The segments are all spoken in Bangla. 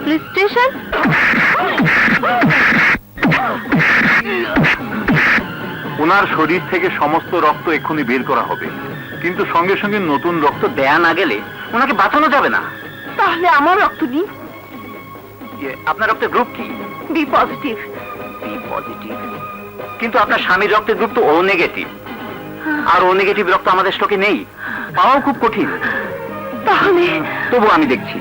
Police station? ওনার শরীর থেকে সমস্ত রক্ত এক্ষুনি বের করা হবে, কিন্তু সঙ্গে সঙ্গে নতুন রক্ত দেয়া না গেলে ওনাকে বাঁচানো যাবে না। তাহলে আমার রক্ত দিন। আপনার রক্তের গ্রুপ কি? B positive. B positive? কিন্তু আপনার স্বামীর রক্তের গ্রুপ তো ও নেগেটিভ, আর ও নেগেটিভ রক্ত আমাদের স্টকে নেই, পাওয়াও খুব কঠিন। তাহলে তবু আমি দেখছি।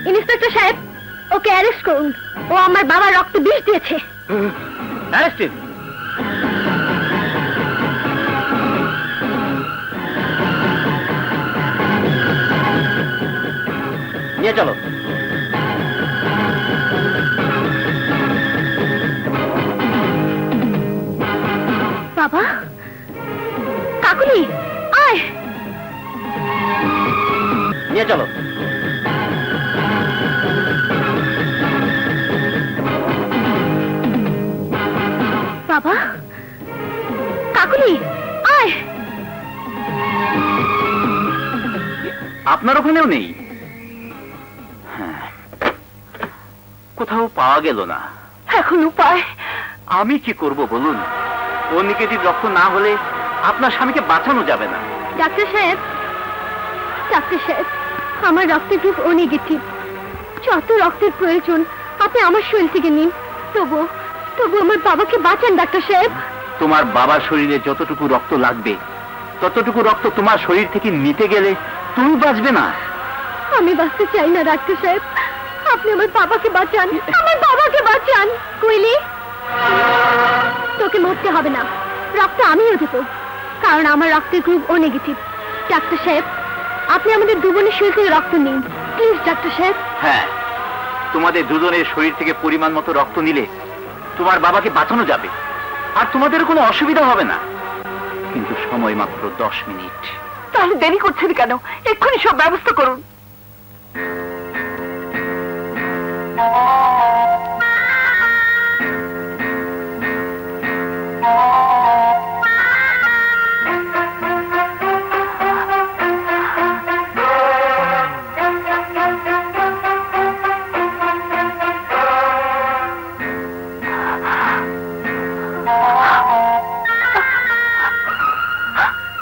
ইন্সপেক্টর সাহেব, ওকে অ্যারেস্ট করুন। ও আমার বাবার রক্ত বিষ দিয়েছে। অ্যারেস্টেড? নিয়ে চলো। বাবা, কাকুলি, আয়। নিয়ে চলো। বাবা, কাকুলি, আয়। আপনার ওখানেও নেই? হ্যাঁ, কোথাও পাওয়া গেল না। এখন উপায়? আমি কি করব বলুন? ও নেগেটিভ রক্ত না হলে আপনার স্বামীকে বাঁচানো যাবে না। ডাক্তার সাহেব, ডাক্তার সাহেব, আমার রক্তের গ্রুপ ও নেগেটিভ। যত রক্তের প্রয়োজন আপনি আমার শরীর থেকে নিন। তবু তবু আমার বাবাকে বাঁচান ডাক্তার সাহেব। তোমার বাবার শরীরে যতটুকু রক্ত লাগবে ততটুকু রক্ত তোমার শরীর থেকে নিতে গেলে তুমি বাঁচবে না। আমি বাঁচতে চাই না ডাক্তার সাহেব, আপনি আমার বাবাকে বাঁচান, আমার বাবাকে বাঁচান। কুইলি, তোকে মরতে হবে না, রক্ত আমিও দেবো, কারণ আমার রক্তের গ্রুপ ও নেগেটিভ। ডাক্তার সাহেব, আপনি আমাদের দুজনের শরীর থেকে রক্ত নিন প্লিজ ডাক্তার সাহেব। হ্যাঁ, তোমাদের দুজনের শরীর থেকে পরিমাণ মতো রক্ত নিলে তোমার বাবাকে বাঁচানো যাবে, আর তোমাদের কোনো অসুবিধা হবে না। কিন্তু সময় মাত্র 10 মিনিট। তাহলে দেরি করছেন কেন? এক্ষুনি সব ব্যবস্থা করুন।